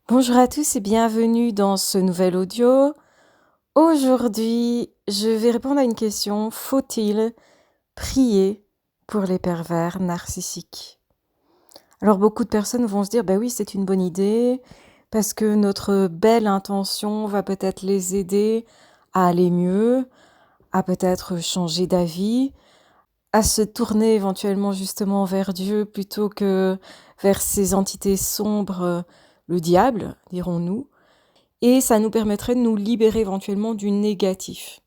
Bonjour à tous et bienvenue dans ce nouvel audio. Aujourd'hui, je vais répondre à une question. Faut-il prier pour les pervers narcissiques? Alors beaucoup de personnes vont se dire, oui, c'est une bonne idée parce que notre belle intention va peut-être les aider à aller mieux, à peut-être changer d'avis, à se tourner éventuellement justement vers Dieu plutôt que vers ces entités sombres, le diable, dirons-nous. Et ça nous permettrait de nous libérer éventuellement du négatif.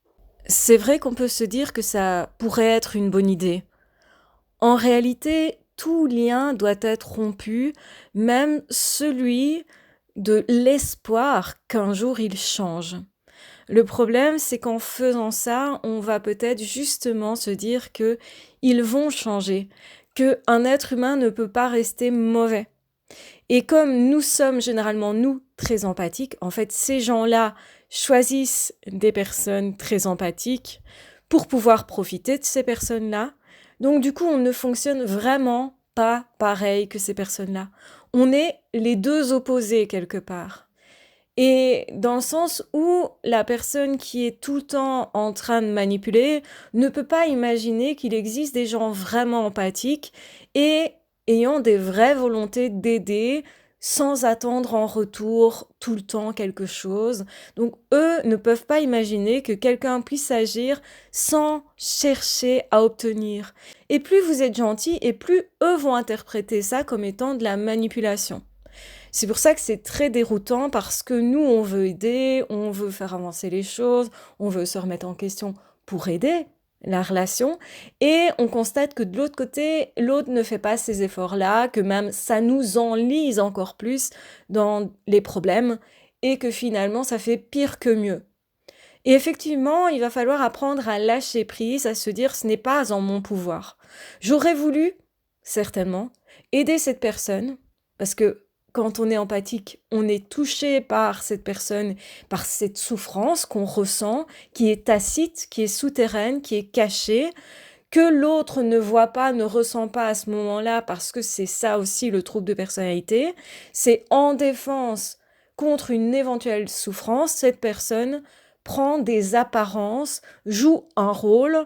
C'est vrai qu'on peut se dire que ça pourrait être une bonne idée. En réalité, tout lien doit être rompu, même celui de l'espoir qu'un jour il change. Le problème, c'est qu'en faisant ça, on va peut-être justement se dire que ils vont changer, qu'un être humain ne peut pas rester mauvais. Et comme nous sommes généralement, nous, très empathiques, en fait, ces gens-là choisissent des personnes très empathiques pour pouvoir profiter de ces personnes-là. Donc, du coup, on ne fonctionne vraiment pas pareil que ces personnes-là. On est les deux opposés quelque part. Et dans le sens où la personne qui est tout le temps en train de manipuler ne peut pas imaginer qu'il existe des gens vraiment empathiques et ayant des vraies volontés d'aider sans attendre en retour tout le temps quelque chose. Donc eux ne peuvent pas imaginer que quelqu'un puisse agir sans chercher à obtenir. Et plus vous êtes gentil, et plus eux vont interpréter ça comme étant de la manipulation. C'est pour ça que c'est très déroutant parce que nous, on veut aider, on veut faire avancer les choses, on veut se remettre en question pour aider la relation et on constate que de l'autre côté, l'autre ne fait pas ces efforts-là, que même ça nous enlise encore plus dans les problèmes et que finalement ça fait pire que mieux. Et effectivement, il va falloir apprendre à lâcher prise, à se dire ce n'est pas en mon pouvoir. J'aurais voulu, certainement, aider cette personne, parce que quand on est empathique, on est touché par cette personne, par cette souffrance qu'on ressent, qui est tacite, qui est souterraine, qui est cachée, que l'autre ne voit pas, ne ressent pas à ce moment-là, parce que c'est ça aussi le trouble de personnalité. C'est en défense contre une éventuelle souffrance, cette personne prend des apparences, joue un rôle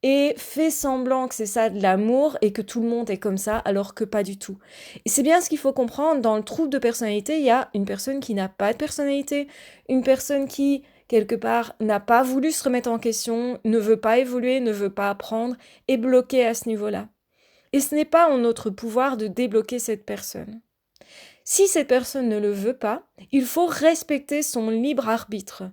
et fait semblant que c'est ça de l'amour et que tout le monde est comme ça, alors que pas du tout. Et c'est bien ce qu'il faut comprendre, dans le trouble de personnalité, il y a une personne qui n'a pas de personnalité, une personne qui, quelque part, n'a pas voulu se remettre en question, ne veut pas évoluer, ne veut pas apprendre, est bloquée à ce niveau-là. Et ce n'est pas en notre pouvoir de débloquer cette personne. Si cette personne ne le veut pas, il faut respecter son libre arbitre.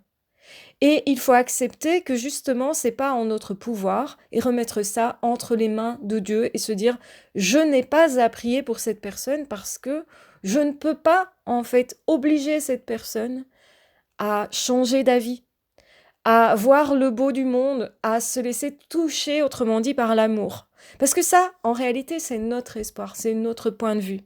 Et il faut accepter que justement, c'est pas en notre pouvoir et remettre ça entre les mains de Dieu et se dire, je n'ai pas à prier pour cette personne parce que je ne peux pas, en fait, obliger cette personne à changer d'avis, à voir le beau du monde, à se laisser toucher, autrement dit, par l'amour. Parce que ça, en réalité, c'est notre espoir, c'est notre point de vue.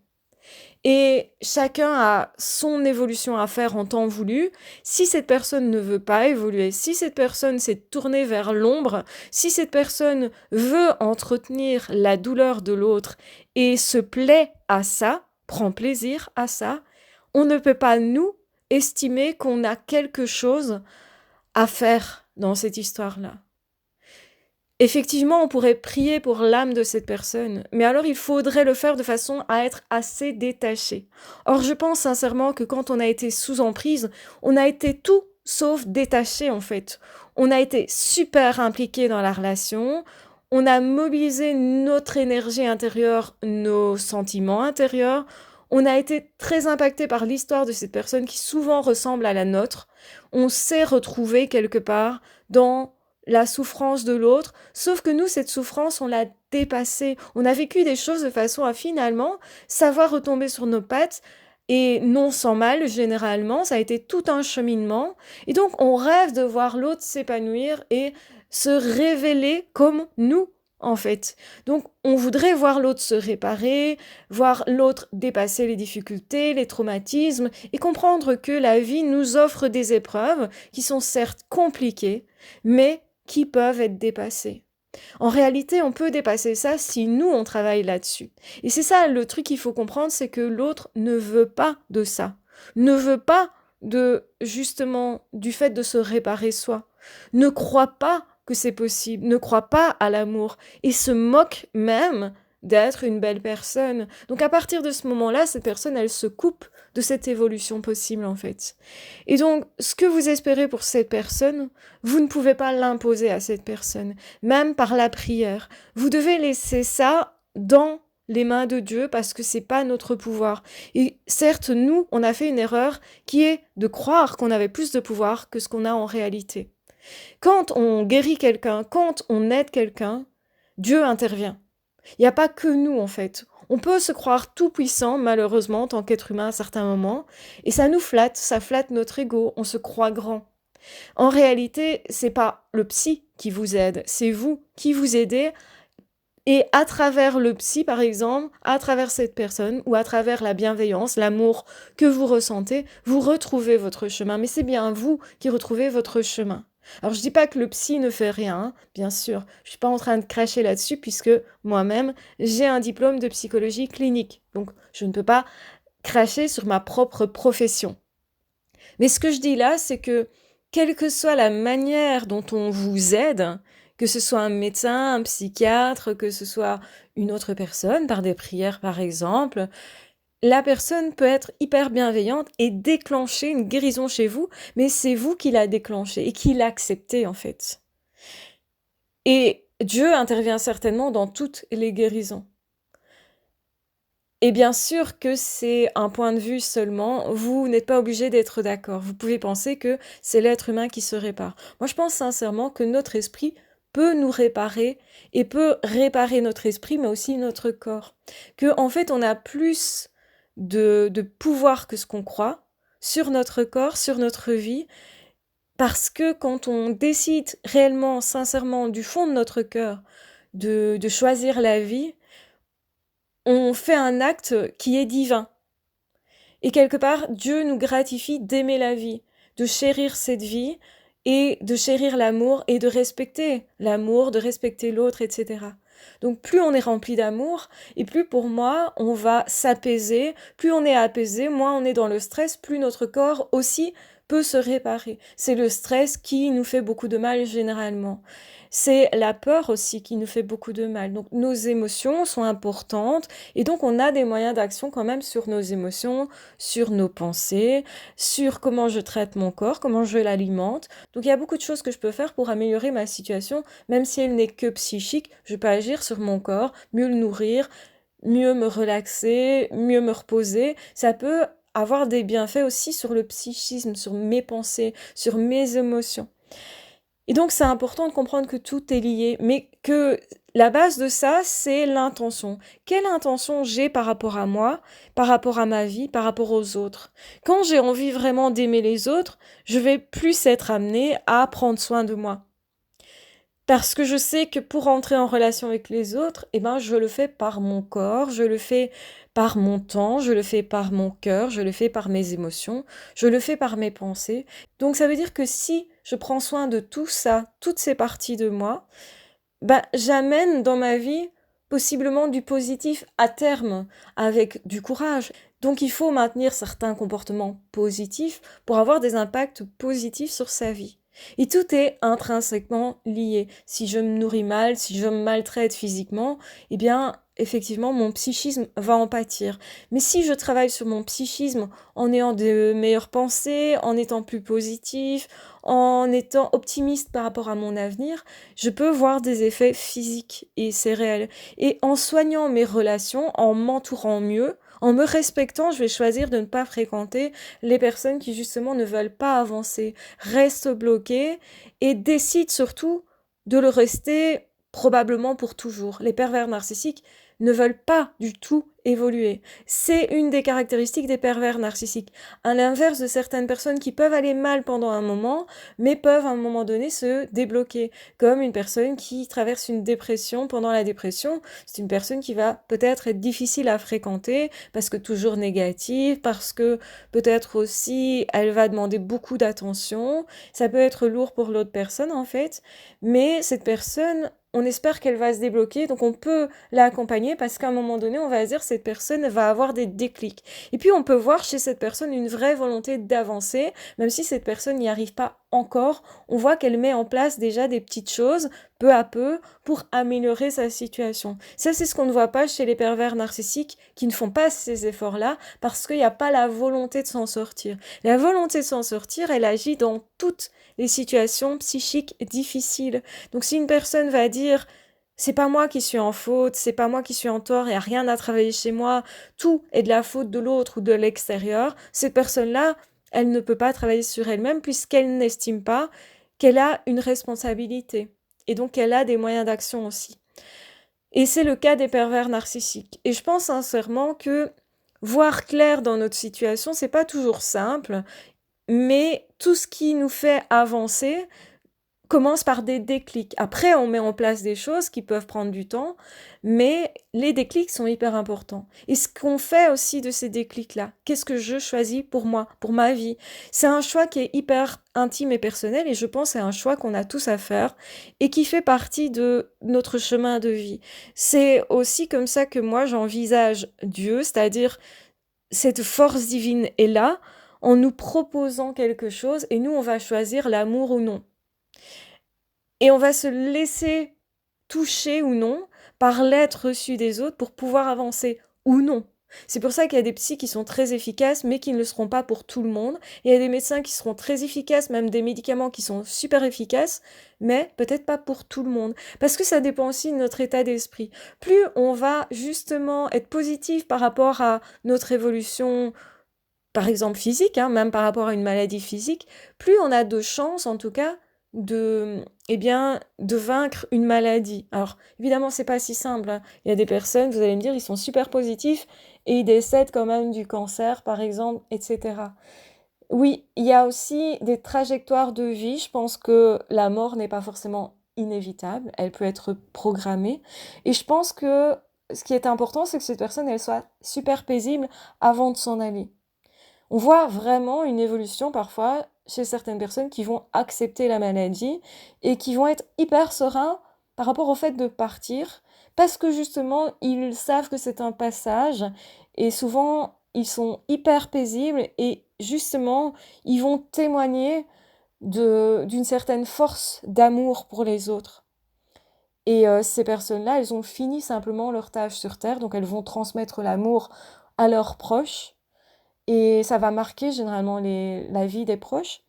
Et chacun a son évolution à faire en temps voulu. Si cette personne ne veut pas évoluer, si cette personne s'est tournée vers l'ombre, si cette personne veut entretenir la douleur de l'autre et se plaît à ça, prend plaisir à ça, on ne peut pas, nous, estimer qu'on a quelque chose à faire dans cette histoire-là. Effectivement, on pourrait prier pour l'âme de cette personne, mais alors il faudrait le faire de façon à être assez détaché. Or, je pense sincèrement que quand on a été sous emprise, on a été tout sauf détaché en fait. On a été super impliqué dans la relation, on a mobilisé notre énergie intérieure, nos sentiments intérieurs, on a été très impacté par l'histoire de cette personne qui souvent ressemble à la nôtre. On s'est retrouvé quelque part dans la souffrance de l'autre, sauf que nous, cette souffrance, on l'a dépassée. On a vécu des choses de façon à finalement savoir retomber sur nos pattes, et non sans mal, généralement, ça a été tout un cheminement. Et donc, on rêve de voir l'autre s'épanouir et se révéler comme nous, en fait. Donc, on voudrait voir l'autre se réparer, voir l'autre dépasser les difficultés, les traumatismes, et comprendre que la vie nous offre des épreuves qui sont certes compliquées, mais qui peuvent être dépassés. En réalité, on peut dépasser ça si nous, on travaille là-dessus. Et c'est ça, le truc qu'il faut comprendre, c'est que l'autre ne veut pas de ça. ne veut pas justement du fait de se réparer soi, ne croit pas que c'est possible, ne croit pas à l'amour et se moque même d'être une belle personne. Donc à partir de ce moment-là, cette personne, elle se coupe de cette évolution possible en fait. Et donc, ce que vous espérez pour cette personne, vous ne pouvez pas l'imposer à cette personne, même par la prière. Vous devez laisser ça dans les mains de Dieu parce que c'est pas notre pouvoir. Et certes, nous, on a fait une erreur qui est de croire qu'on avait plus de pouvoir que ce qu'on a en réalité. Quand on guérit quelqu'un, quand on aide quelqu'un, Dieu intervient. Il n'y a pas que nous, en fait. On peut se croire tout puissant, malheureusement, en tant qu'être humain à certains moments, et ça nous flatte, ça flatte notre ego, on se croit grand. En réalité, c'est pas le psy qui vous aide, c'est vous qui vous aidez, et à travers le psy, par exemple, à travers cette personne, ou à travers la bienveillance, l'amour que vous ressentez, vous retrouvez votre chemin, mais c'est bien vous qui retrouvez votre chemin. Alors je dis pas que le psy ne fait rien, hein, bien sûr, je suis pas en train de cracher là-dessus puisque moi-même j'ai un diplôme de psychologie clinique, donc je ne peux pas cracher sur ma propre profession. Mais ce que je dis là, c'est que quelle que soit la manière dont on vous aide, que ce soit un médecin, un psychiatre, que ce soit une autre personne, par des prières par exemple, la personne peut être hyper bienveillante et déclencher une guérison chez vous, mais c'est vous qui la déclenchez et qui l'acceptez en fait. Et Dieu intervient certainement dans toutes les guérisons. Et bien sûr que c'est un point de vue seulement, vous n'êtes pas obligé d'être d'accord. Vous pouvez penser que c'est l'être humain qui se répare. Moi, je pense sincèrement que notre esprit peut nous réparer et peut réparer notre esprit, mais aussi notre corps. Que, en fait, on a plus de pouvoir que ce qu'on croit sur notre corps, sur notre vie, parce que quand on décide réellement, sincèrement, du fond de notre cœur, de choisir la vie, on fait un acte qui est divin. Et quelque part, Dieu nous gratifie d'aimer la vie, de chérir cette vie et de chérir l'amour et de respecter l'amour, de respecter l'autre, etc. Donc plus on est rempli d'amour et plus pour moi on va s'apaiser, plus on est apaisé, moins on est dans le stress, plus notre corps aussi peut se réparer. C'est le stress qui nous fait beaucoup de mal généralement. C'est la peur aussi qui nous fait beaucoup de mal. Donc nos émotions sont importantes et donc on a des moyens d'action quand même sur nos émotions, sur nos pensées, sur comment je traite mon corps, comment je l'alimente. Donc il y a beaucoup de choses que je peux faire pour améliorer ma situation, même si elle n'est que psychique, je peux agir sur mon corps, mieux le nourrir, mieux me relaxer, mieux me reposer. Ça peut avoir des bienfaits aussi sur le psychisme, sur mes pensées, sur mes émotions. Et donc c'est important de comprendre que tout est lié, mais que la base de ça, c'est l'intention. Quelle intention j'ai par rapport à moi, par rapport à ma vie, par rapport aux autres? Quand j'ai envie vraiment d'aimer les autres, je vais plus être amenée à prendre soin de moi. Parce que je sais que pour entrer en relation avec les autres, eh ben, je le fais par mon corps, je le fais par mon temps, je le fais par mon cœur, je le fais par mes émotions, je le fais par mes pensées. Donc ça veut dire que si je prends soin de tout ça, toutes ces parties de moi, ben, j'amène dans ma vie possiblement du positif à terme, avec du courage. Donc il faut maintenir certains comportements positifs pour avoir des impacts positifs sur sa vie. Et tout est intrinsèquement lié. Si je me nourris mal, si je me maltraite physiquement, eh bien, effectivement, mon psychisme va en pâtir. Mais si je travaille sur mon psychisme en ayant de meilleures pensées, en étant plus positif, en étant optimiste par rapport à mon avenir, je peux voir des effets physiques et c'est réel. Et en soignant mes relations, en m'entourant mieux, en me respectant, je vais choisir de ne pas fréquenter les personnes qui justement ne veulent pas avancer, restent bloquées et décident surtout de le rester probablement pour toujours. Les pervers narcissiques ne veulent pas du tout évoluer. C'est une des caractéristiques des pervers narcissiques. À l'inverse de certaines personnes qui peuvent aller mal pendant un moment, mais peuvent à un moment donné se débloquer. Comme une personne qui traverse une dépression pendant la dépression, c'est une personne qui va peut-être être difficile à fréquenter parce que toujours négative, parce que peut-être aussi elle va demander beaucoup d'attention. Ça peut être lourd pour l'autre personne en fait, mais cette personne on espère qu'elle va se débloquer, donc on peut l'accompagner parce qu'à un moment donné, on va dire cette personne va avoir des déclics. Et puis on peut voir chez cette personne une vraie volonté d'avancer, même si cette personne n'y arrive pas encore, on voit qu'elle met en place déjà des petites choses, peu à peu, pour améliorer sa situation. Ça, c'est ce qu'on ne voit pas chez les pervers narcissiques qui ne font pas ces efforts-là parce qu'il n'y a pas la volonté de s'en sortir. La volonté de s'en sortir, elle agit dans toutes les situations psychiques difficiles. Donc si une personne va dire c'est pas moi qui suis en faute, c'est pas moi qui suis en tort, il n'y a rien à travailler chez moi, tout est de la faute de l'autre ou de l'extérieur, cette personne-là, elle ne peut pas travailler sur elle-même puisqu'elle n'estime pas qu'elle a une responsabilité. Et donc elle a des moyens d'action aussi. Et c'est le cas des pervers narcissiques. Et je pense sincèrement que voir clair dans notre situation, c'est pas toujours simple, mais tout ce qui nous fait avancer commence par des déclics. Après, on met en place des choses qui peuvent prendre du temps, mais les déclics sont hyper importants. Et ce qu'on fait aussi de ces déclics-là, qu'est-ce que je choisis pour moi, pour ma vie? C'est un choix qui est hyper intime et personnel, et je pense que c'est un choix qu'on a tous à faire et qui fait partie de notre chemin de vie. C'est aussi comme ça que moi j'envisage Dieu, c'est-à-dire cette force divine est là en nous proposant quelque chose et nous on va choisir l'amour ou non. Et on va se laisser toucher ou non par l'être reçu des autres pour pouvoir avancer ou non. C'est pour ça qu'il y a des psys qui sont très efficaces, mais qui ne le seront pas pour tout le monde. Il y a des médecins qui seront très efficaces, même des médicaments qui sont super efficaces, mais peut-être pas pour tout le monde. Parce que ça dépend aussi de notre état d'esprit. Plus on va justement être positif par rapport à notre évolution, par exemple physique, même par rapport à une maladie physique, plus on a de chances, en tout cas, de vaincre une maladie. Alors, évidemment, c'est pas si simple, hein. Il y a des personnes, vous allez me dire, ils sont super positifs et ils décèdent quand même du cancer, par exemple, etc. Oui, il y a aussi des trajectoires de vie. Je pense que la mort n'est pas forcément inévitable, elle peut être programmée. Et je pense que ce qui est important, c'est que cette personne, elle soit super paisible avant de s'en aller. On voit vraiment une évolution parfois chez certaines personnes qui vont accepter la maladie et qui vont être hyper sereins par rapport au fait de partir parce que justement ils savent que c'est un passage et souvent ils sont hyper paisibles et justement ils vont témoigner d'une certaine force d'amour pour les autres. Et ces personnes-là, elles ont fini simplement leur tâche sur Terre, donc elles vont transmettre l'amour à leurs proches et ça va marquer généralement la vie des proches.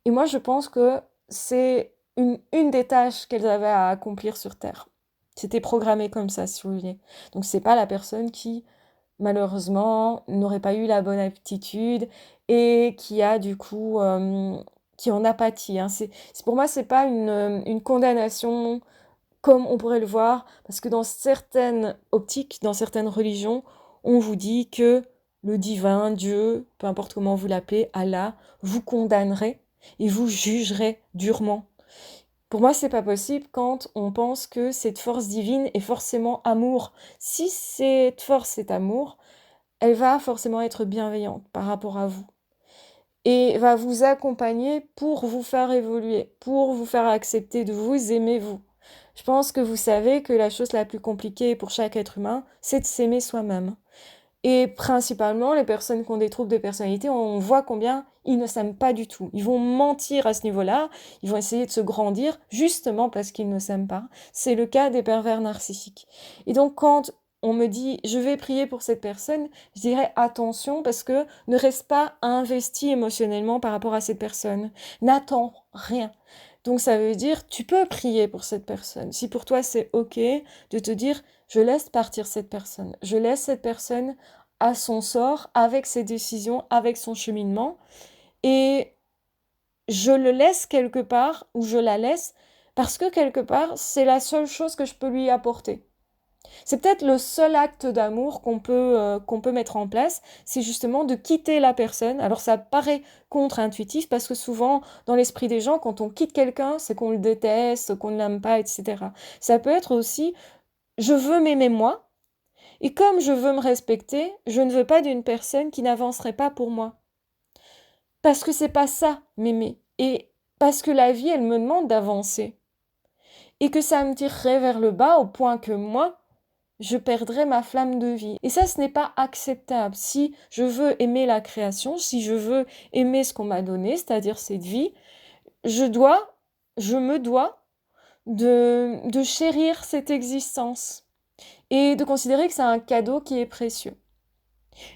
Et moi, je pense que c'est une des tâches qu'elles avaient à accomplir sur Terre. C'était programmé comme ça, si vous voulez. Donc, c'est pas la personne qui, malheureusement, n'aurait pas eu la bonne aptitude et qui a du coup, qui en a pâti, hein. Pour moi, c'est pas une condamnation comme on pourrait le voir, parce que dans certaines optiques, dans certaines religions, on vous dit que le divin, Dieu, peu importe comment vous l'appelez, Allah, vous condamnerait et vous jugerait durement. Pour moi, c'est pas possible quand on pense que cette force divine est forcément amour. Si cette force est amour, elle va forcément être bienveillante par rapport à vous et va vous accompagner pour vous faire évoluer, pour vous faire accepter de vous aimer vous. Je pense que vous savez que la chose la plus compliquée pour chaque être humain, c'est de s'aimer soi-même. Et principalement, les personnes qui ont des troubles de personnalité, on voit combien ils ne s'aiment pas du tout. Ils vont mentir à ce niveau-là, ils vont essayer de se grandir justement parce qu'ils ne s'aiment pas. C'est le cas des pervers narcissiques. Et donc quand on me dit je vais prier pour cette personne, je dirais attention parce que ne reste pas investi émotionnellement par rapport à cette personne. N'attends rien. Donc ça veut dire tu peux prier pour cette personne. Si pour toi c'est ok de te dire je laisse partir cette personne, je laisse cette personne à son sort, avec ses décisions, avec son cheminement, et je le laisse quelque part, ou je la laisse, parce que quelque part, c'est la seule chose que je peux lui apporter. C'est peut-être le seul acte d'amour qu'on peut mettre en place, c'est justement de quitter la personne. Alors ça paraît contre-intuitif parce que souvent, dans l'esprit des gens, quand on quitte quelqu'un, c'est qu'on le déteste, qu'on ne l'aime pas, etc. Ça peut être aussi, je veux m'aimer moi, et comme je veux me respecter, je ne veux pas d'une personne qui n'avancerait pas pour moi. Parce que c'est pas ça, m'aimer. Et parce que la vie, elle me demande d'avancer. et que ça me tirerait vers le bas au point que moi, je perdrais ma flamme de vie. Et ça, ce n'est pas acceptable. Si je veux aimer la création, si je veux aimer ce qu'on m'a donné, c'est-à-dire cette vie, je me dois de chérir cette existence et de considérer que c'est un cadeau qui est précieux.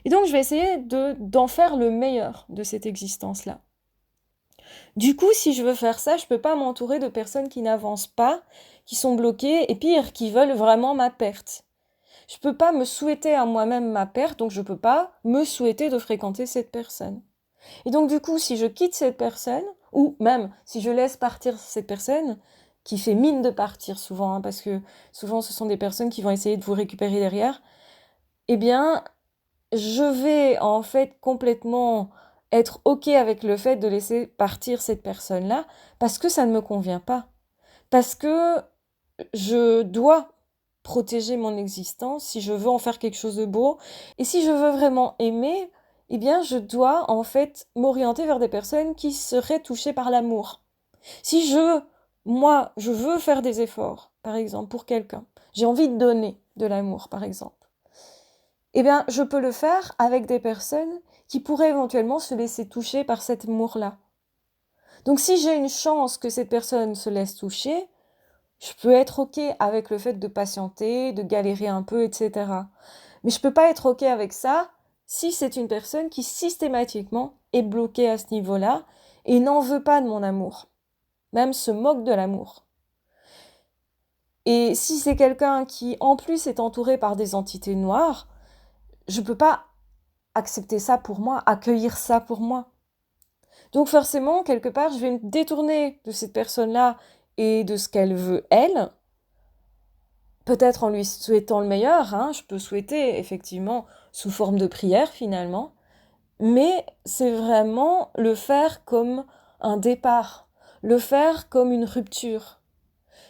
Et donc, je vais essayer d'en faire le meilleur de cette existence-là. Du coup, si je veux faire ça, je ne peux pas m'entourer de personnes qui n'avancent pas, qui sont bloquées, et pire, qui veulent vraiment ma perte. Je ne peux pas me souhaiter à moi-même ma perte, donc je ne peux pas me souhaiter de fréquenter cette personne. Et donc, du coup, si je quitte cette personne, ou même si je laisse partir cette personne, qui fait mine de partir souvent, hein, parce que souvent ce sont des personnes qui vont essayer de vous récupérer derrière, eh bien, je vais en fait complètement être OK avec le fait de laisser partir cette personne-là, parce que ça ne me convient pas. Parce que je dois protéger mon existence si je veux en faire quelque chose de beau. Et si je veux vraiment aimer, eh bien, je dois en fait m'orienter vers des personnes qui seraient touchées par l'amour. Si je veux faire des efforts, par exemple, pour quelqu'un, j'ai envie de donner de l'amour, par exemple, eh bien, je peux le faire avec des personnes qui pourraient éventuellement se laisser toucher par cet amour-là. Donc, si j'ai une chance que cette personne se laisse toucher, je peux être OK avec le fait de patienter, de galérer un peu, etc. Mais je peux pas être OK avec ça si c'est une personne qui systématiquement est bloquée à ce niveau-là et n'en veut pas de mon amour, même se moque de l'amour. Et si c'est quelqu'un qui, en plus, est entouré par des entités noires, je peux pas accepter ça pour moi, accueillir ça pour moi. Donc forcément, quelque part, je vais me détourner de cette personne-là et de ce qu'elle veut, elle, peut-être en lui souhaitant le meilleur, hein, je peux souhaiter effectivement sous forme de prière finalement, mais c'est vraiment le faire comme un départ, le faire comme une rupture.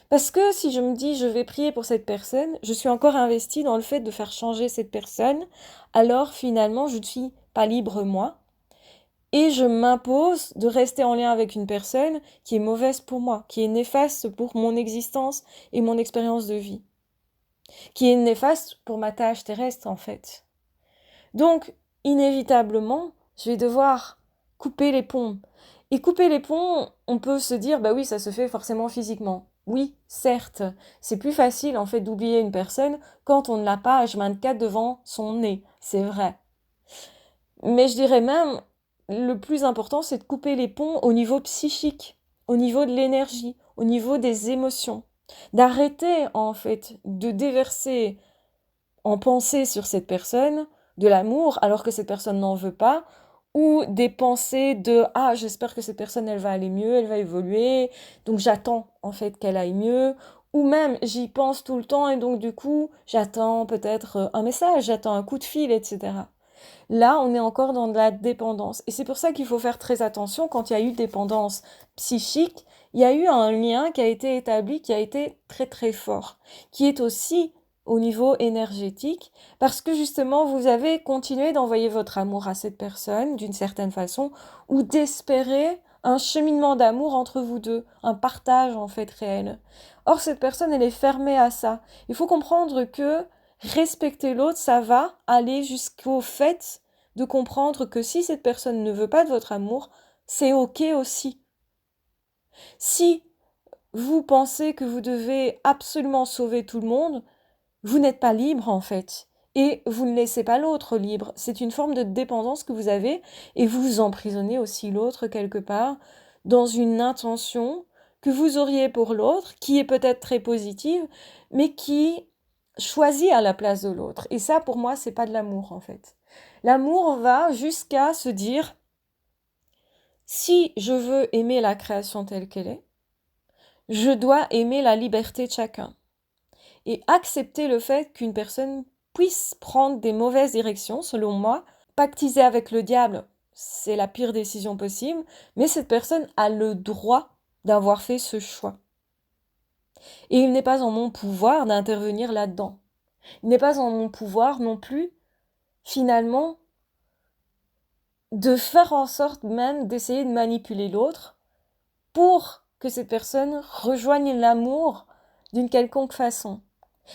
Parce que si je me dis je vais prier pour cette personne, je suis encore investie dans le fait de faire changer cette personne, alors finalement je ne suis pas libre moi, et je m'impose de rester en lien avec une personne qui est mauvaise pour moi, qui est néfaste pour mon existence et mon expérience de vie, qui est néfaste pour ma tâche terrestre en fait. Donc, inévitablement, je vais devoir couper les ponts. Et couper les ponts, on peut se dire, bah oui, ça se fait forcément physiquement. Oui, certes, c'est plus facile en fait d'oublier une personne quand on ne l'a pas H24 devant son nez, c'est vrai. Mais je dirais même, le plus important, c'est de couper les ponts au niveau psychique, au niveau de l'énergie, au niveau des émotions. D'arrêter en fait de déverser en pensée sur cette personne de l'amour alors que cette personne n'en veut pas, ou des pensées de ah j'espère que cette personne elle va aller mieux, elle va évoluer, donc j'attends en fait qu'elle aille mieux, ou même j'y pense tout le temps et donc du coup j'attends peut-être un message, j'attends un coup de fil, etc. Là on est encore dans de la dépendance et c'est pour ça qu'il faut faire très attention quand il y a eu dépendance psychique, il y a eu un lien qui a été établi, qui a été très très fort, qui est aussi au niveau énergétique, parce que justement, vous avez continué d'envoyer votre amour à cette personne d'une certaine façon, ou d'espérer un cheminement d'amour entre vous deux, un partage en fait réel. Or, cette personne, elle est fermée à ça. Il faut comprendre que respecter l'autre, ça va aller jusqu'au fait de comprendre que si cette personne ne veut pas de votre amour, c'est ok aussi. Si vous pensez que vous devez absolument sauver tout le monde, vous n'êtes pas libre en fait. Et vous ne laissez pas l'autre libre. C'est une forme de dépendance que vous avez et vous emprisonnez aussi l'autre quelque part dans une intention que vous auriez pour l'autre, qui est peut-être très positive, mais qui choisit à la place de l'autre. Et ça, pour moi, c'est pas de l'amour en fait. L'amour va jusqu'à se dire, si je veux aimer la création telle qu'elle est, je dois aimer la liberté de chacun. Et accepter le fait qu'une personne puisse prendre des mauvaises directions, selon moi. Pactiser avec le diable, c'est la pire décision possible, mais cette personne a le droit d'avoir fait ce choix. Et il n'est pas en mon pouvoir d'intervenir là-dedans. Il n'est pas en mon pouvoir non plus, finalement, de faire en sorte même d'essayer de manipuler l'autre pour que cette personne rejoigne l'amour d'une quelconque façon.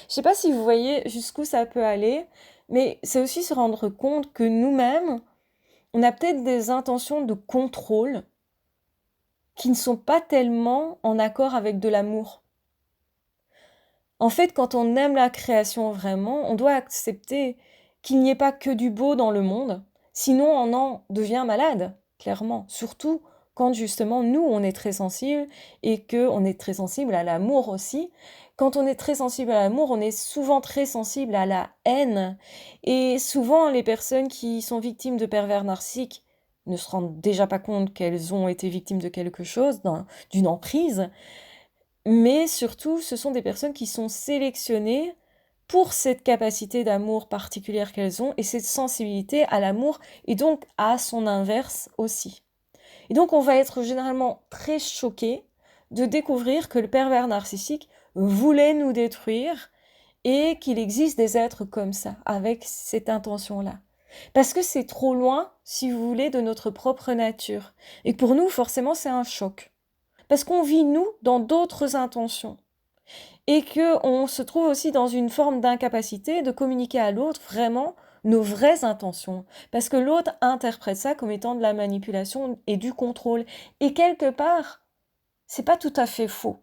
Je sais pas si vous voyez jusqu'où ça peut aller, mais c'est aussi se rendre compte que nous-mêmes, on a peut-être des intentions de contrôle qui ne sont pas tellement en accord avec de l'amour. En fait, quand on aime la création vraiment, on doit accepter qu'il n'y ait pas que du beau dans le monde, sinon on en devient malade, clairement. Surtout quand justement nous, on est très sensible et que on est très sensible à l'amour aussi. Quand on est très sensible à l'amour, on est souvent très sensible à la haine. Et souvent, les personnes qui sont victimes de pervers narcissiques ne se rendent déjà pas compte qu'elles ont été victimes de quelque chose, d'une emprise. Mais surtout, ce sont des personnes qui sont sélectionnées pour cette capacité d'amour particulière qu'elles ont et cette sensibilité à l'amour et donc à son inverse aussi. Et donc on va être généralement très choqué de découvrir que le pervers narcissique voulait nous détruire et qu'il existe des êtres comme ça, avec cette intention-là. Parce que c'est trop loin, si vous voulez, de notre propre nature. Et pour nous, forcément, c'est un choc. Parce qu'on vit, nous, dans d'autres intentions. Et qu'on se trouve aussi dans une forme d'incapacité de communiquer à l'autre vraiment nos vraies intentions. Parce que l'autre interprète ça comme étant de la manipulation et du contrôle. Et quelque part, c'est pas tout à fait faux.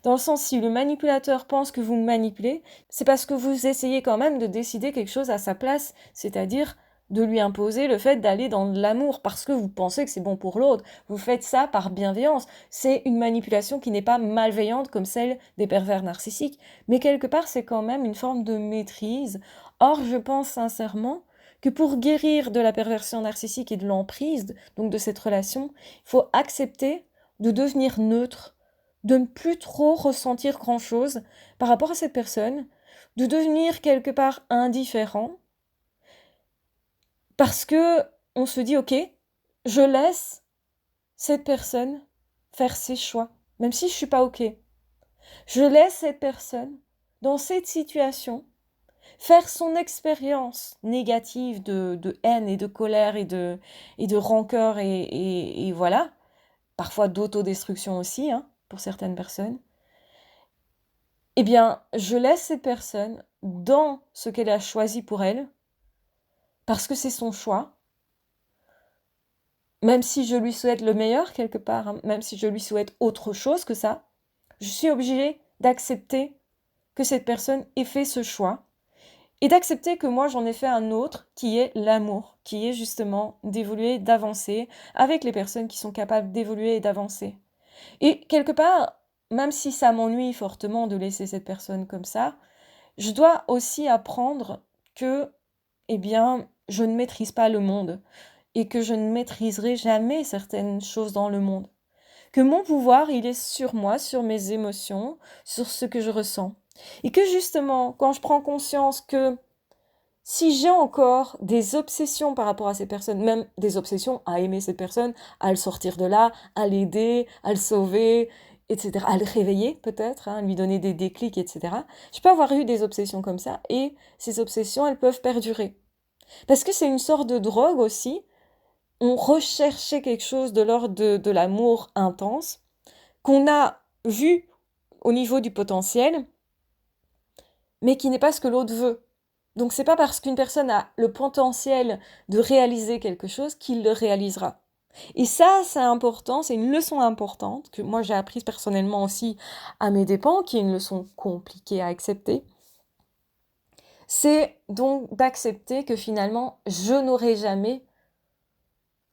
Dans le sens, si le manipulateur pense que vous manipulez, c'est parce que vous essayez quand même de décider quelque chose à sa place, c'est-à-dire de lui imposer le fait d'aller dans de l'amour parce que vous pensez que c'est bon pour l'autre. Vous faites ça par bienveillance. C'est une manipulation qui n'est pas malveillante comme celle des pervers narcissiques, mais quelque part c'est quand même une forme de maîtrise. Or, je pense sincèrement que pour guérir de la perversion narcissique et de l'emprise, donc de cette relation, il faut accepter de devenir neutre, de ne plus trop ressentir grand-chose par rapport à cette personne, de devenir quelque part indifférent, parce que on se dit, ok, je laisse cette personne faire ses choix, même si je suis pas ok. Je laisse cette personne, dans cette situation, faire son expérience négative de haine et de colère et de rancœur et voilà, parfois d'autodestruction aussi, hein, pour certaines personnes. Eh bien, je laisse cette personne dans ce qu'elle a choisi pour elle, parce que c'est son choix, même si je lui souhaite le meilleur quelque part, hein, même si je lui souhaite autre chose que ça, je suis obligée d'accepter que cette personne ait fait ce choix et d'accepter que moi j'en ai fait un autre qui est l'amour, qui est justement d'évoluer, d'avancer avec les personnes qui sont capables d'évoluer et d'avancer. Et quelque part, même si ça m'ennuie fortement de laisser cette personne comme ça, je dois aussi apprendre que, eh bien, je ne maîtrise pas le monde et que je ne maîtriserai jamais certaines choses dans le monde. Que mon pouvoir, il est sur moi, sur mes émotions, sur ce que je ressens. Et que justement, quand je prends conscience que si j'ai encore des obsessions par rapport à ces personnes, même des obsessions à aimer cette personne, à le sortir de là, à l'aider, à le sauver, etc., à le réveiller peut-être, hein, lui donner des déclics, etc. Je peux avoir eu des obsessions comme ça, et ces obsessions, elles peuvent perdurer. Parce que c'est une sorte de drogue aussi. On recherchait quelque chose de l'ordre de l'amour intense, qu'on a vu au niveau du potentiel, mais qui n'est pas ce que l'autre veut. Donc c'est pas parce qu'une personne a le potentiel de réaliser quelque chose qu'il le réalisera. Et ça, c'est important, c'est une leçon importante que moi j'ai apprise personnellement aussi à mes dépens, qui est une leçon compliquée à accepter. C'est donc d'accepter que finalement, je n'aurai jamais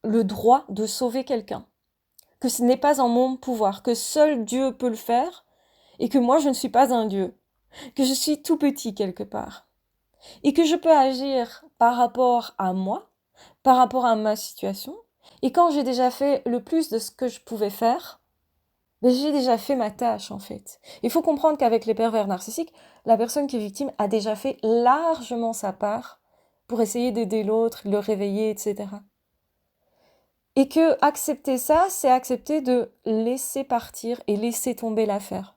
le droit de sauver quelqu'un. Que ce n'est pas en mon pouvoir, que seul Dieu peut le faire, et que moi je ne suis pas un Dieu, que je suis tout petit quelque part. Et que je peux agir par rapport à moi, par rapport à ma situation. Et quand j'ai déjà fait le plus de ce que je pouvais faire, ben j'ai déjà fait ma tâche en fait. Il faut comprendre qu'avec les pervers narcissiques, la personne qui est victime a déjà fait largement sa part pour essayer d'aider l'autre, le réveiller, etc. Et que accepter ça, c'est accepter de laisser partir et laisser tomber l'affaire.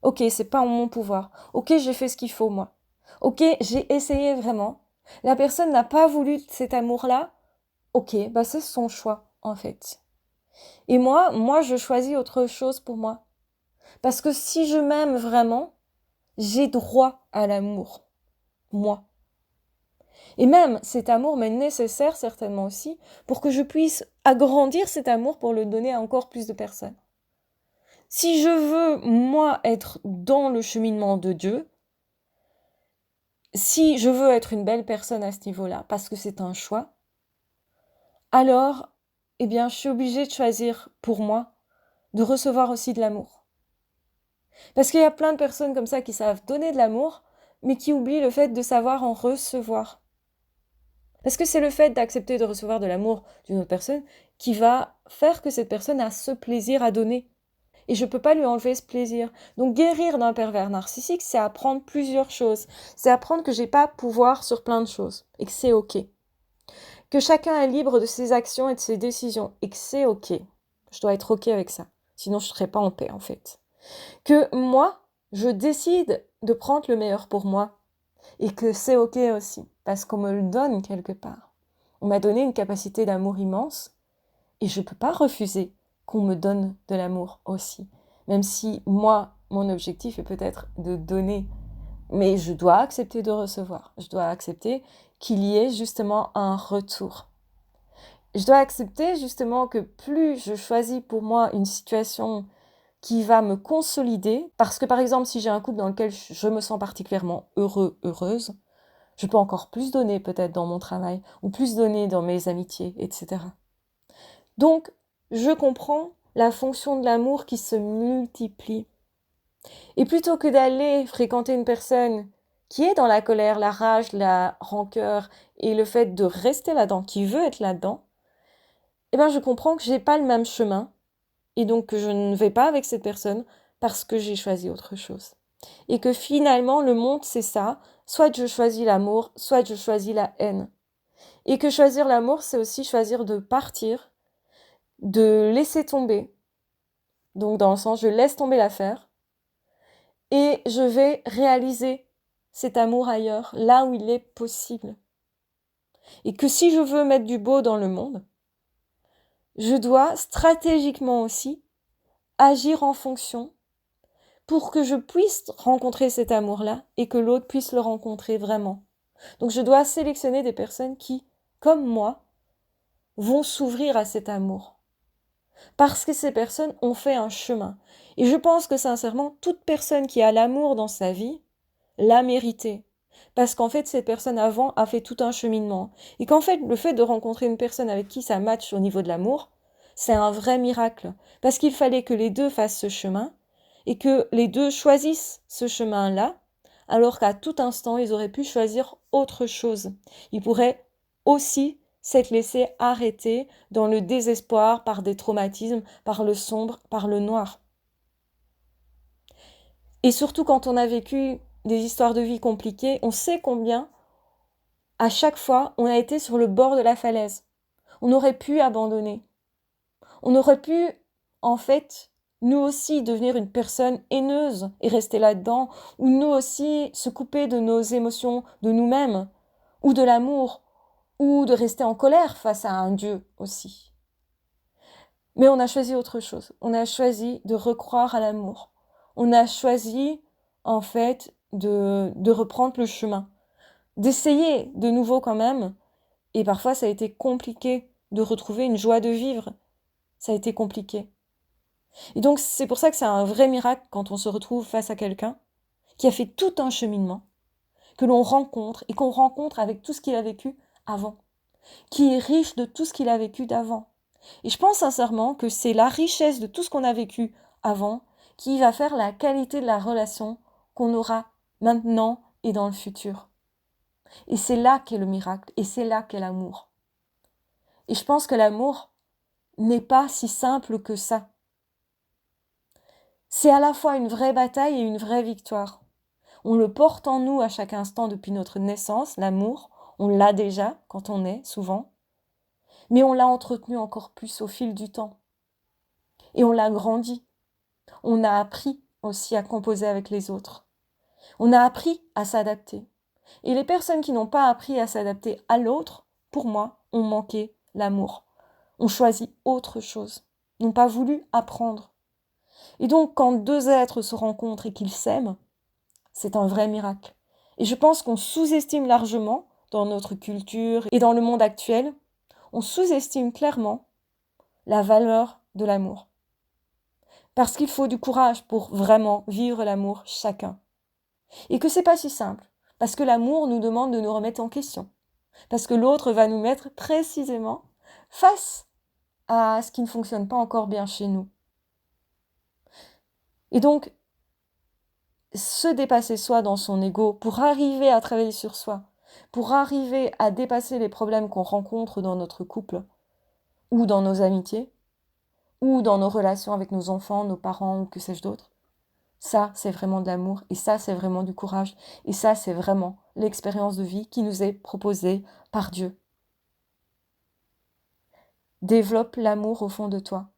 Ok, c'est pas en mon pouvoir. Ok, j'ai fait ce qu'il faut moi. Ok, j'ai essayé vraiment. La personne n'a pas voulu cet amour-là. Ok, bah c'est son choix, en fait. Et moi, je choisis autre chose pour moi. Parce que si je m'aime vraiment, j'ai droit à l'amour, moi. Et même cet amour m'est nécessaire certainement aussi pour que je puisse agrandir cet amour pour le donner à encore plus de personnes. Si je veux, moi, être dans le cheminement de Dieu, si je veux être une belle personne à ce niveau-là, parce que c'est un choix, alors, eh bien, je suis obligée de choisir pour moi de recevoir aussi de l'amour. Parce qu'il y a plein de personnes comme ça qui savent donner de l'amour, mais qui oublient le fait de savoir en recevoir. Parce que c'est le fait d'accepter de recevoir de l'amour d'une autre personne qui va faire que cette personne a ce plaisir à donner. Et je ne peux pas lui enlever ce plaisir. Donc guérir d'un pervers narcissique, c'est apprendre plusieurs choses. C'est apprendre que j'ai pas pouvoir sur plein de choses et que c'est ok. Que chacun est libre de ses actions et de ses décisions et que c'est ok. Je dois être ok avec ça. Sinon je ne serai pas en paix en fait. Que moi, je décide de prendre le meilleur pour moi et que c'est ok aussi parce qu'on me le donne quelque part. On m'a donné une capacité d'amour immense et je ne peux pas refuser qu'on me donne de l'amour aussi. Même si moi, mon objectif est peut-être de donner, mais je dois accepter de recevoir. Je dois accepter qu'il y ait justement un retour. Je dois accepter justement que plus je choisis pour moi une situation qui va me consolider, parce que par exemple, si j'ai un couple dans lequel je me sens particulièrement heureux, heureuse, je peux encore plus donner peut-être dans mon travail, ou plus donner dans mes amitiés, etc. Donc, je comprends la fonction de l'amour qui se multiplie. Et plutôt que d'aller fréquenter une personne qui est dans la colère, la rage, la rancœur et le fait de rester là-dedans, qui veut être là-dedans, eh ben je comprends que j'ai pas le même chemin et donc que je ne vais pas avec cette personne parce que j'ai choisi autre chose. Et que finalement, le monde, c'est ça. Soit je choisis l'amour, soit je choisis la haine. Et que choisir l'amour, c'est aussi choisir de partir, de laisser tomber. Donc dans le sens, je laisse tomber l'affaire et je vais réaliser cet amour ailleurs, là où il est possible. Et que si je veux mettre du beau dans le monde, je dois stratégiquement aussi agir en fonction pour que je puisse rencontrer cet amour-là et que l'autre puisse le rencontrer vraiment. Donc je dois sélectionner des personnes qui, comme moi, vont s'ouvrir à cet amour. Parce que ces personnes ont fait un chemin. Et je pense que sincèrement, toute personne qui a l'amour dans sa vie l'a mérité. Parce qu'en fait, cette personne avant a fait tout un cheminement. Et qu'en fait, le fait de rencontrer une personne avec qui ça matche au niveau de l'amour, c'est un vrai miracle. Parce qu'il fallait que les deux fassent ce chemin et que les deux choisissent ce chemin-là, alors qu'à tout instant, ils auraient pu choisir autre chose. Ils pourraient aussi s'être laissés arrêter dans le désespoir par des traumatismes, par le sombre, par le noir. Et surtout quand on a vécu des histoires de vie compliquées, on sait combien, à chaque fois, on a été sur le bord de la falaise. On aurait pu abandonner. On aurait pu, en fait, nous aussi devenir une personne haineuse et rester là-dedans, ou nous aussi se couper de nos émotions, de nous-mêmes, ou de l'amour, ou de rester en colère face à un Dieu aussi. Mais on a choisi autre chose. On a choisi de recroire à l'amour. On a choisi, en fait, de reprendre le chemin. D'essayer de nouveau quand même. Et parfois, ça a été compliqué de retrouver une joie de vivre. Ça a été compliqué. Et donc, c'est pour ça que c'est un vrai miracle quand on se retrouve face à quelqu'un qui a fait tout un cheminement, que l'on rencontre et qu'on rencontre avec tout ce qu'il a vécu avant, qui est riche de tout ce qu'il a vécu d'avant. Et je pense sincèrement que c'est la richesse de tout ce qu'on a vécu avant qui va faire la qualité de la relation qu'on aura maintenant et dans le futur. Et c'est là qu'est le miracle, et c'est là qu'est l'amour. Et je pense que l'amour n'est pas si simple que ça. C'est à la fois une vraie bataille et une vraie victoire. On le porte en nous à chaque instant depuis notre naissance, l'amour. On l'a déjà quand on est, souvent. Mais on l'a entretenu encore plus au fil du temps. Et on l'a grandi. On a appris aussi à composer avec les autres. On a appris à s'adapter. Et les personnes qui n'ont pas appris à s'adapter à l'autre, pour moi, ont manqué l'amour. Ont choisi autre chose. N'ont pas voulu apprendre. Et donc, quand deux êtres se rencontrent et qu'ils s'aiment, c'est un vrai miracle. Et je pense qu'on sous-estime largement, dans notre culture et dans le monde actuel, on sous-estime clairement la valeur de l'amour. Parce qu'il faut du courage pour vraiment vivre l'amour chacun. Et que c'est pas si simple. Parce que l'amour nous demande de nous remettre en question. Parce que l'autre va nous mettre précisément face à ce qui ne fonctionne pas encore bien chez nous. Et donc, se dépasser soi dans son ego pour arriver à travailler sur soi, pour arriver à dépasser les problèmes qu'on rencontre dans notre couple, ou dans nos amitiés, ou dans nos relations avec nos enfants, nos parents, ou que sais-je d'autre, ça, c'est vraiment de l'amour, et ça, c'est vraiment du courage, et ça, c'est vraiment l'expérience de vie qui nous est proposée par Dieu. Développe l'amour au fond de toi.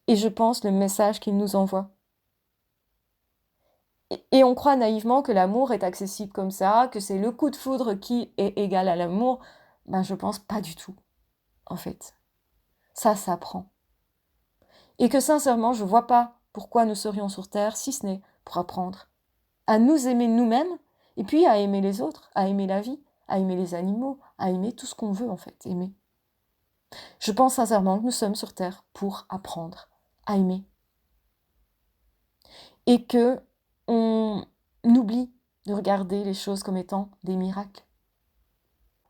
Et je pense le message qu'il nous envoie. Et on croit naïvement que l'amour est accessible comme ça, que c'est le coup de foudre qui est égal à l'amour. Ben, je pense pas du tout, en fait. Ça s'apprend. Et que sincèrement, je vois pas pourquoi nous serions sur Terre, si ce n'est pour apprendre à nous aimer nous-mêmes, et puis à aimer les autres, à aimer la vie, à aimer les animaux, à aimer tout ce qu'on veut, en fait, aimer. Je pense sincèrement que nous sommes sur Terre pour apprendre à aimer. Et que on oublie de regarder les choses comme étant des miracles.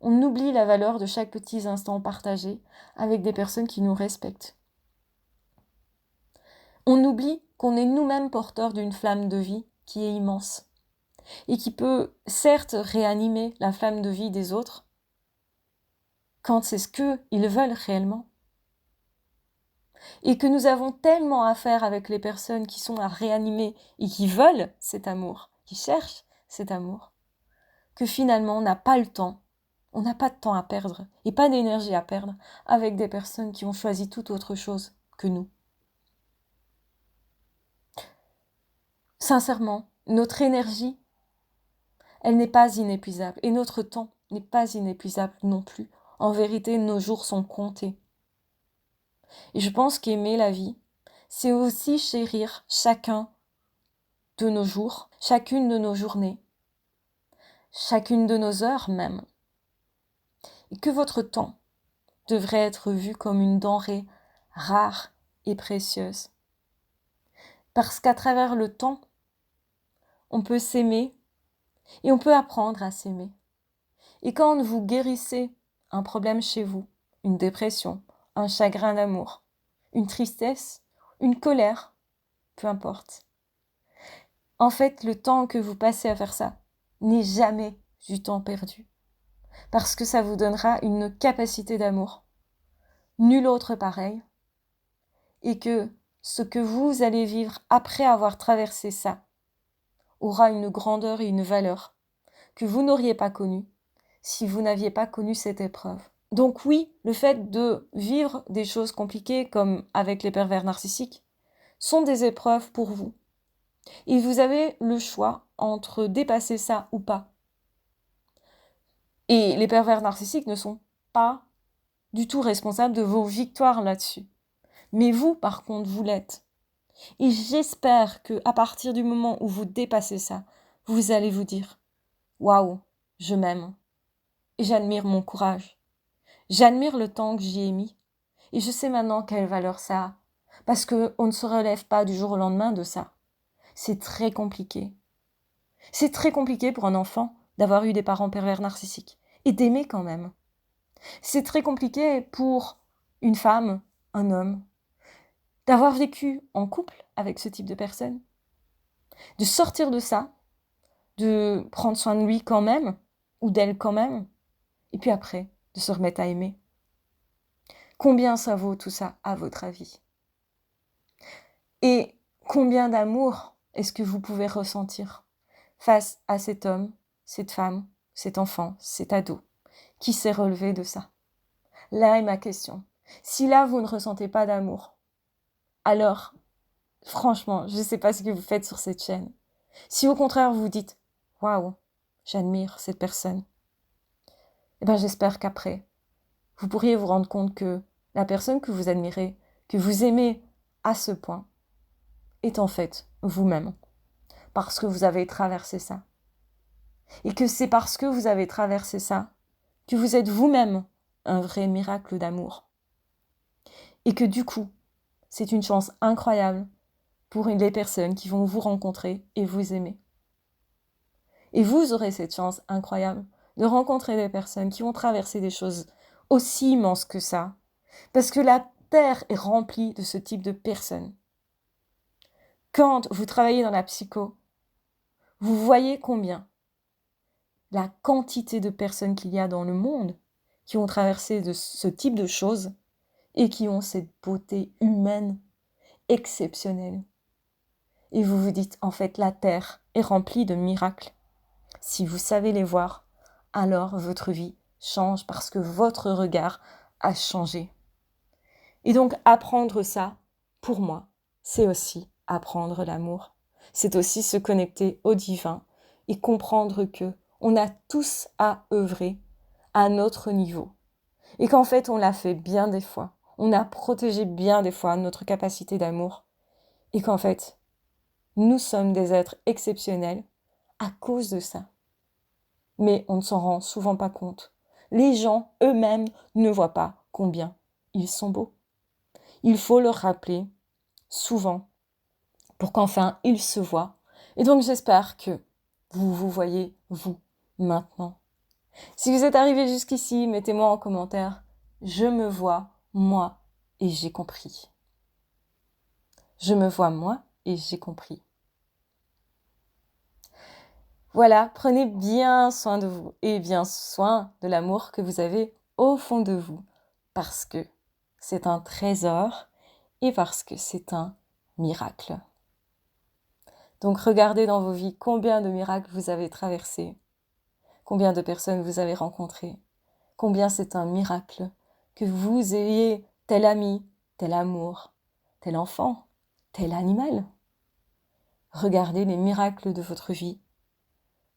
On oublie la valeur de chaque petit instant partagé avec des personnes qui nous respectent. On oublie qu'on est nous-mêmes porteurs d'une flamme de vie qui est immense et qui peut certes réanimer la flamme de vie des autres quand c'est ce qu'ils veulent réellement. Et que nous avons tellement à faire avec les personnes qui sont à réanimer et qui veulent cet amour, qui cherchent cet amour, que finalement on n'a pas le temps, on n'a pas de temps à perdre et pas d'énergie à perdre avec des personnes qui ont choisi toute autre chose que nous. Sincèrement, notre énergie, elle n'est pas inépuisable et notre temps n'est pas inépuisable non plus. En vérité, nos jours sont comptés. Et je pense qu'aimer la vie, c'est aussi chérir chacun de nos jours, chacune de nos journées, chacune de nos heures même. Et que votre temps devrait être vu comme une denrée rare et précieuse. Parce qu'à travers le temps, on peut s'aimer et on peut apprendre à s'aimer. Et quand vous guérissez un problème chez vous, une dépression, un chagrin d'amour, une tristesse, une colère, peu importe. En fait, le temps que vous passez à faire ça n'est jamais du temps perdu. Parce que ça vous donnera une capacité d'amour. Nul autre pareil. Et que ce que vous allez vivre après avoir traversé ça aura une grandeur et une valeur que vous n'auriez pas connue si vous n'aviez pas connu cette épreuve. Donc oui, le fait de vivre des choses compliquées comme avec les pervers narcissiques sont des épreuves pour vous. Et vous avez le choix entre dépasser ça ou pas. Et les pervers narcissiques ne sont pas du tout responsables de vos victoires là-dessus. Mais vous, par contre, vous l'êtes. Et j'espère que à partir du moment où vous dépassez ça, vous allez vous dire « Waouh, je m'aime. Et j'admire mon courage. J'admire le temps que j'y ai mis. Et je sais maintenant quelle valeur ça a. Parce qu'on ne se relève pas du jour au lendemain de ça. C'est très compliqué. C'est très compliqué pour un enfant d'avoir eu des parents pervers narcissiques. Et d'aimer quand même. C'est très compliqué pour une femme, un homme, d'avoir vécu en couple avec ce type de personne, de sortir de ça, de prendre soin de lui quand même, ou d'elle quand même, et puis après, de se remettre à aimer. Combien ça vaut tout ça, à votre avis? Et combien d'amour est-ce que vous pouvez ressentir face à cet homme, cette femme, cet enfant, cet ado, qui s'est relevé de ça? Là est ma question. Si là, vous ne ressentez pas d'amour, alors, franchement, je ne sais pas ce que vous faites sur cette chaîne. Si au contraire, vous vous dites « Waouh, j'admire cette personne », eh bien, j'espère qu'après, vous pourriez vous rendre compte que la personne que vous admirez, que vous aimez à ce point, est en fait vous-même, parce que vous avez traversé ça. Et que c'est parce que vous avez traversé ça que vous êtes vous-même un vrai miracle d'amour. Et que du coup, c'est une chance incroyable pour les personnes qui vont vous rencontrer et vous aimer. Et vous aurez cette chance incroyable de rencontrer des personnes qui vont traverser des choses aussi immenses que ça, parce que la Terre est remplie de ce type de personnes. Quand vous travaillez dans la psycho, vous voyez combien la quantité de personnes qu'il y a dans le monde qui ont traversé de ce type de choses et qui ont cette beauté humaine exceptionnelle. Et vous vous dites, en fait, la Terre est remplie de miracles. Si vous savez les voir, alors votre vie change parce que votre regard a changé. Et donc, apprendre ça, pour moi, c'est aussi apprendre l'amour. C'est aussi se connecter au divin et comprendre que on a tous à œuvrer à notre niveau. Et qu'en fait, on l'a fait bien des fois. On a protégé bien des fois notre capacité d'amour. Et qu'en fait, nous sommes des êtres exceptionnels à cause de ça. Mais on ne s'en rend souvent pas compte. Les gens eux-mêmes ne voient pas combien ils sont beaux. Il faut le rappeler souvent pour qu'enfin ils se voient. Et donc j'espère que vous vous voyez, vous, maintenant. Si vous êtes arrivé jusqu'ici, mettez-moi en commentaire « Je me vois, moi, et j'ai compris ». Je me vois, moi, et j'ai compris. Voilà, prenez bien soin de vous et bien soin de l'amour que vous avez au fond de vous, parce que c'est un trésor et parce que c'est un miracle. Donc regardez dans vos vies combien de miracles vous avez traversés, combien de personnes vous avez rencontrées, combien c'est un miracle que vous ayez tel ami, tel amour, tel enfant, tel animal. Regardez les miracles de votre vie,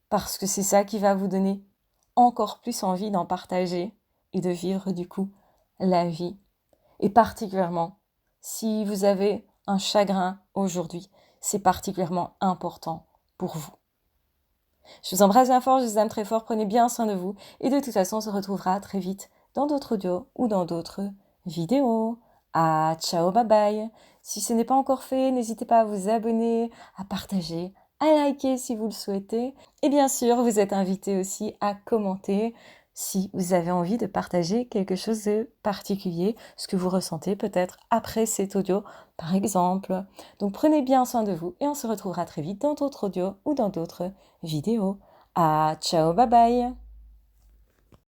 parce que c'est ça qui va vous donner encore plus envie d'en partager et de vivre du coup la vie. Et particulièrement, si vous avez un chagrin aujourd'hui, c'est particulièrement important pour vous. Je vous embrasse bien fort, je vous aime très fort, prenez bien soin de vous. Et de toute façon, on se retrouvera très vite dans d'autres audios ou dans d'autres vidéos. Ah, ciao, bye bye. Si ce n'est pas encore fait, n'hésitez pas à vous abonner, à partager, à liker si vous le souhaitez. Et bien sûr, vous êtes invité aussi à commenter si vous avez envie de partager quelque chose de particulier, ce que vous ressentez peut-être après cet audio, par exemple. Donc prenez bien soin de vous et on se retrouvera très vite dans d'autres audios ou dans d'autres vidéos. Ah, ciao, bye bye!